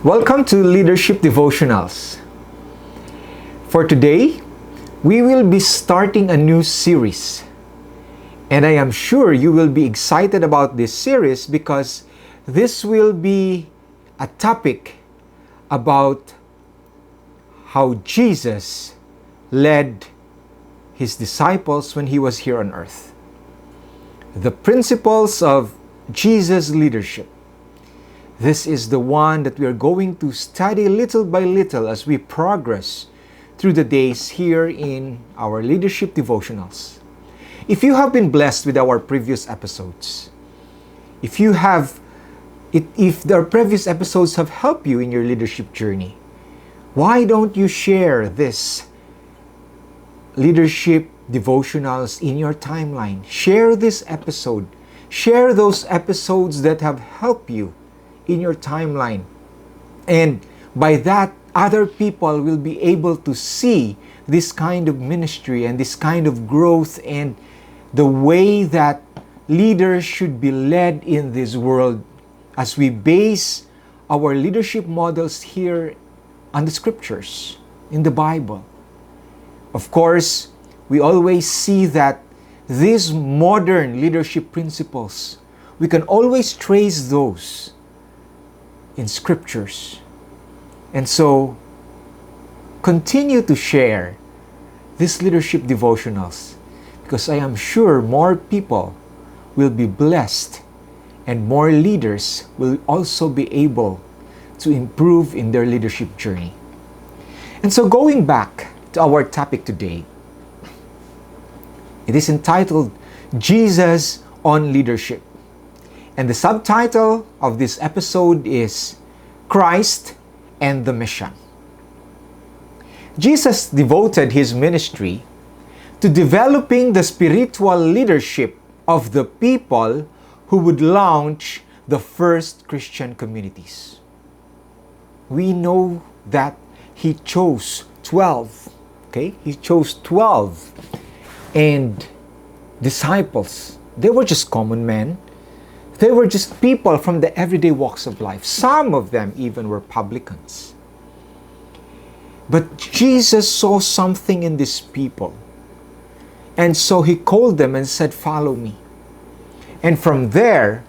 Welcome to Leadership Devotionals. For today, we will be starting a new series. And I am sure you will be excited about this series because this will be a topic about how Jesus led his disciples when he was here on earth. The principles of Jesus' leadership. This is the one that we are going to study little by little as we progress through the days here in our leadership devotionals. If you have been blessed with our previous episodes, if the previous episodes have helped you in your leadership journey, why don't you share this leadership devotionals in your timeline? Share this episode. Share those episodes that have helped you in your timeline. And by that, other people will be able to see this kind of ministry and this kind of growth and the way that leaders should be led in this world as we base our leadership models here on the scriptures, in the Bible. Of course, we always see that these modern leadership principles, we can always trace those in scriptures. And so, continue to share these leadership devotionals because I am sure more people will be blessed and more leaders will also be able to improve in their leadership journey. And so going back to our topic today, it is entitled Jesus on Leadership. And the subtitle of this episode is Christ and the Mission. Jesus devoted his ministry to developing the spiritual leadership of the people who would launch the first Christian communities. We know that he chose 12. He chose 12 and disciples. They were just common men. They were just people from the everyday walks of life. Some of them even were publicans. But Jesus saw something in these people. And so he called them and said, "Follow me." And from there,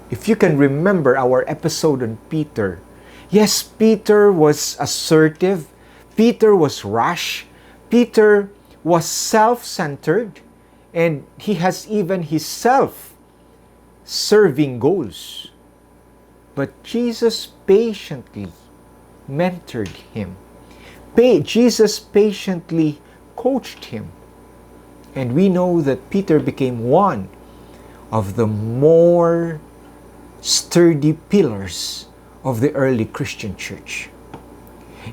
if you can remember our episode on Peter, yes, Peter was assertive. Peter was rash. Peter was self-centered. And he has even his self-serving goals. But Jesus patiently mentored him. Jesus patiently coached him. And we know that Peter became one of the more sturdy pillars of the early Christian church.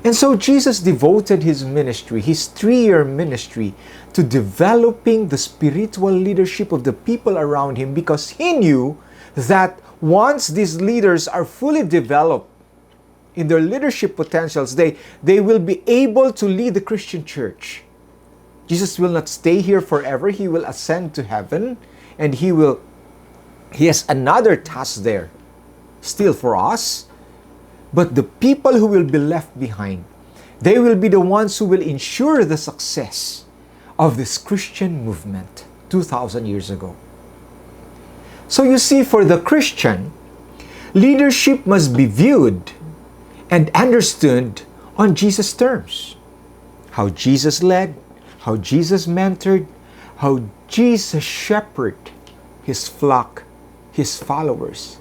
And so Jesus devoted his ministry, his 3-year ministry, to developing the spiritual leadership of the people around him because he knew that once these leaders are fully developed in their leadership potentials, they will be able to lead the Christian church. Jesus will not stay here forever. He will ascend to heaven and he has another task there still for us. But the people who will be left behind, they will be the ones who will ensure the success of this Christian movement 2,000 years ago. So you see, for the Christian, leadership must be viewed and understood on Jesus' terms. How Jesus led, how Jesus mentored, how Jesus shepherded his flock, his followers.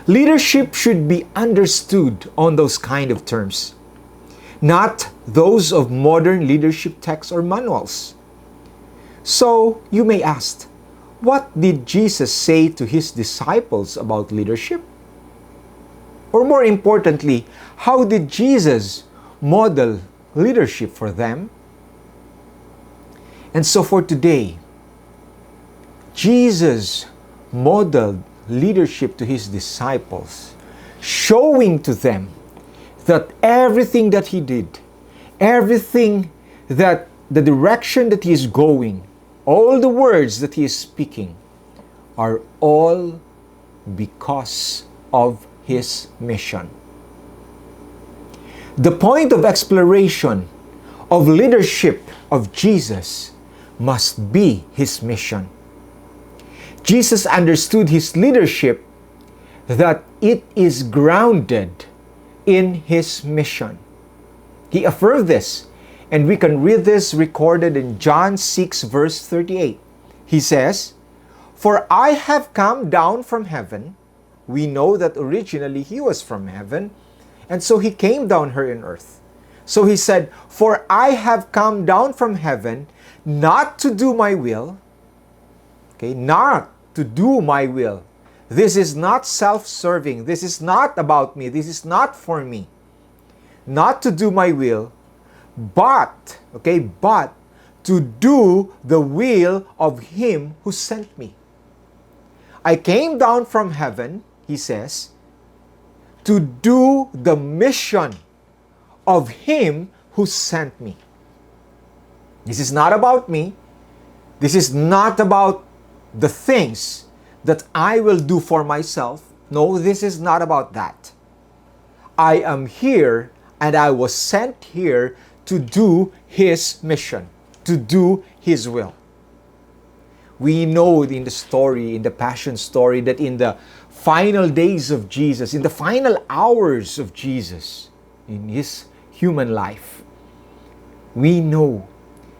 Leadership should be understood on those kind of terms, not those of modern leadership texts or manuals. So you may ask, what did Jesus say to his disciples about leadership? Or more importantly, how did Jesus model leadership for them? And so for today, Jesus modeled leadership to his disciples, showing to them that everything that he did, everything that the direction that he is going, all the words that he is speaking are all because of his mission. The point of exploration of leadership of Jesus must be his mission. Jesus understood his leadership that it is grounded in his mission. He affirmed this, and we can read this recorded in John 6 verse 38. He says, "For I have come down from heaven." We know that originally he was from heaven, and so he came down here in earth. So he said, "For I have come down from heaven not to do my will." Okay, not to do my will. This is not self-serving. This is not about me. This is not for me. Not to do my will, but to do the will of him who sent me. I came down from heaven, he says, to do the mission of him who sent me. This is not about me. This is not about the things that I will do for myself. No, this is not about that. I am here and I was sent here to do his mission, to do his will. We know in the story, in the Passion story, that in the final days of Jesus, in the final hours of Jesus, in his human life, we know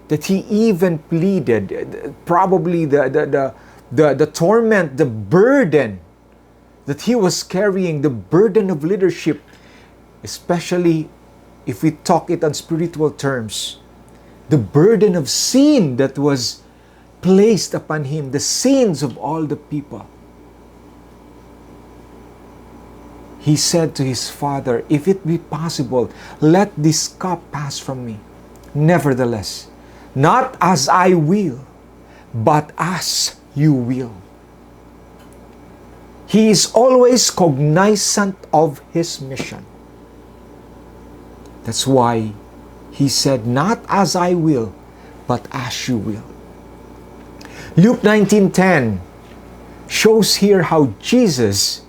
that he even pleaded, probably the torment, the burden that he was carrying, the burden of leadership, especially if we talk it on spiritual terms, the burden of sin that was placed upon him, the sins of all the people. He said to his Father, "If it be possible, let this cup pass from me. Nevertheless, not as I will, but as you will." He is always cognizant of his mission. That's why he said, "Not as I will, but as you will." Luke 19:10 shows here how Jesus,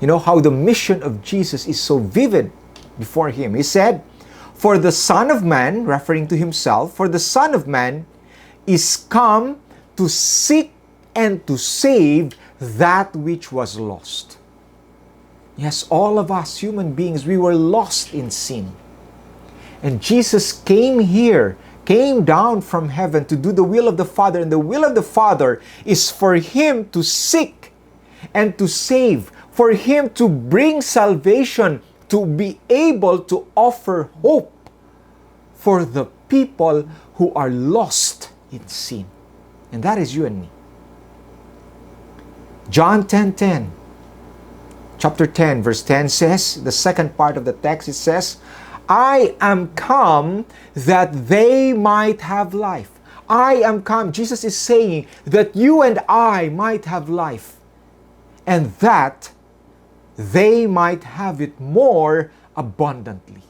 how the mission of Jesus is so vivid before him. He said, "For the Son of Man," referring to himself, "for the Son of Man is come to seek and to save that which was lost." Yes, all of us human beings, we were lost in sin. And Jesus came down from heaven to do the will of the Father. And the will of the Father is for him to seek and to save, for him to bring salvation, to be able to offer hope for the people who are lost in sin. And that is you and me. John 10:10, chapter 10, verse 10 says, the second part of the text, it says, "I am come that they might have life." I am come. Jesus is saying that you and I might have life, and that they might have it more abundantly.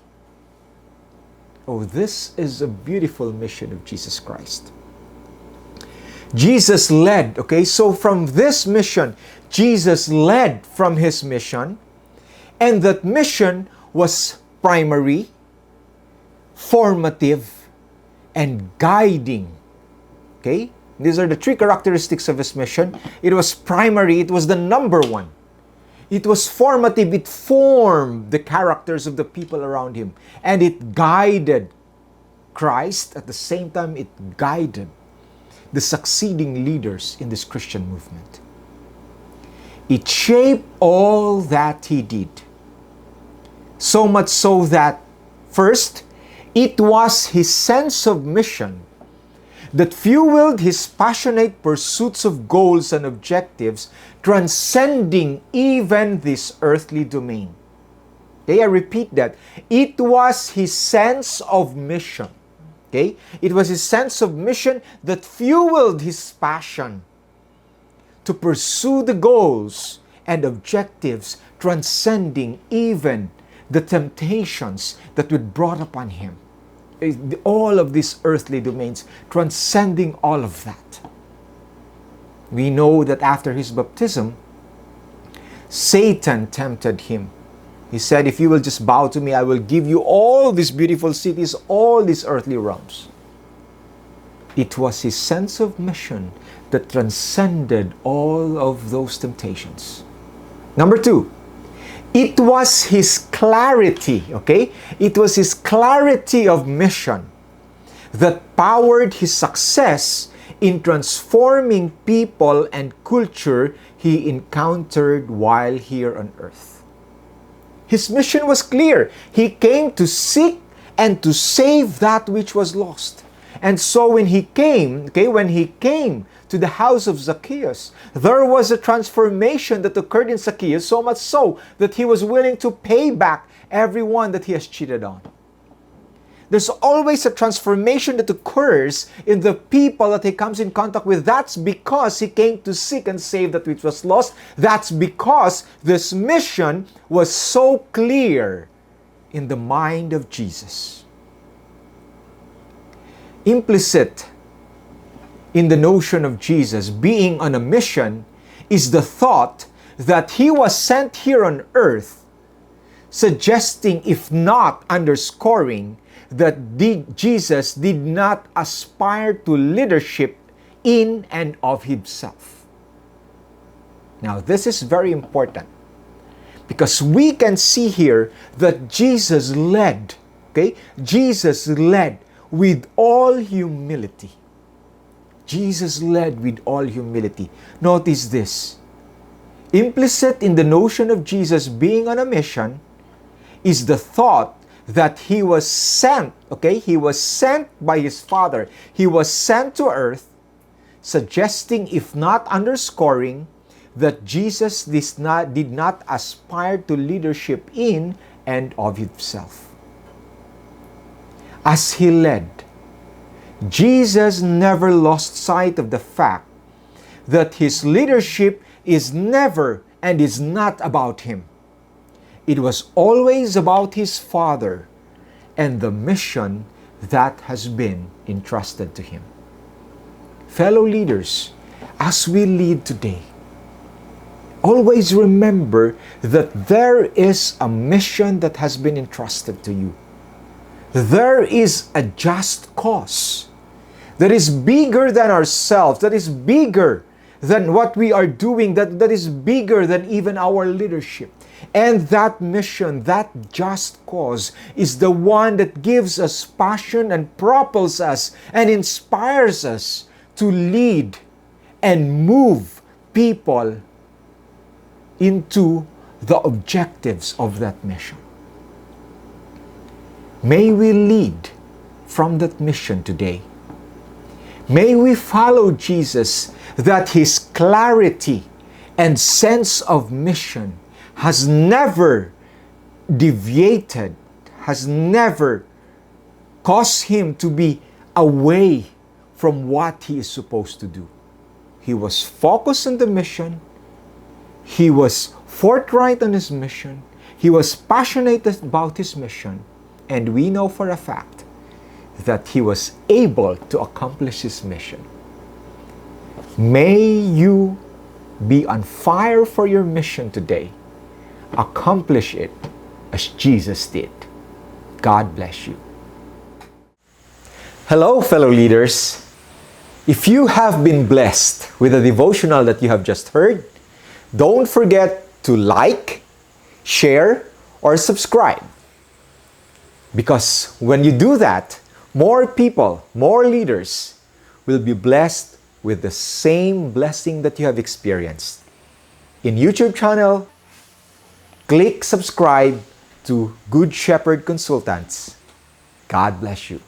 Oh, this is a beautiful mission of Jesus Christ. Jesus led, so from this mission, Jesus led from his mission, and that mission was primary, formative, and guiding. These are the three characteristics of his mission. It was primary, it was the number one. It was formative, it formed the characters of the people around him. And it guided Christ, at the same time it guided the succeeding leaders in this Christian movement. It shaped all that he did. So much so that, first, it was his sense of mission that fueled his passionate pursuits of goals and objectives, transcending even this earthly domain. I repeat that. It was his sense of mission. It was his sense of mission that fueled his passion to pursue the goals and objectives, transcending even the temptations that were brought upon him. All of these earthly domains, transcending all of that. We know that after his baptism, Satan tempted him He said, if you will just bow to me, I will give you all these beautiful cities, all these earthly realms. It was his sense of mission that transcended all of those temptations. Number two, it was his clarity, okay? It was his clarity of mission that powered his success in transforming people and culture he encountered while here on earth. His mission was clear. He came to seek and to save that which was lost. And so when he came to the house of Zacchaeus, there was a transformation that occurred in Zacchaeus, so much so that he was willing to pay back everyone that he has cheated on. There's always a transformation that occurs in the people that he comes in contact with. That's because he came to seek and save that which was lost. That's because this mission was so clear in the mind of Jesus. Implicit in the notion of Jesus being on a mission is the thought that he was sent here on earth, suggesting, if not underscoring, that Jesus did not aspire to leadership in and of himself. Now, this is very important because we can see here that Jesus led, Jesus led with all humility. Jesus led with all humility. Notice this. Implicit in the notion of Jesus being on a mission is the thought that he was sent, He was sent by his Father. He was sent to earth, suggesting, if not underscoring, that Jesus did not aspire to leadership in and of himself. As he led, Jesus never lost sight of the fact that his leadership is never and is not about him. It was always about his Father and the mission that has been entrusted to him. Fellow leaders, as we lead today, always remember that there is a mission that has been entrusted to you. There is a just cause that is bigger than ourselves, that is bigger than what we are doing, that is bigger than even our leadership. And that mission, that just cause, is the one that gives us passion and propels us and inspires us to lead and move people into the objectives of that mission. May we lead from that mission today. May we follow Jesus, that his clarity and sense of mission has never deviated, has never caused him to be away from what he is supposed to do. He was focused on the mission. He was forthright on his mission. He was passionate about his mission. And we know for a fact that he was able to accomplish his mission. May you be on fire for your mission today. Accomplish it as Jesus did. God bless you. Hello, fellow leaders. If you have been blessed with the devotional that you have just heard, don't forget to like, share, or subscribe. Because when you do that, more people, more leaders will be blessed with the same blessing that you have experienced. In YouTube channel, click subscribe to Good Shepherd Consultants. God bless you.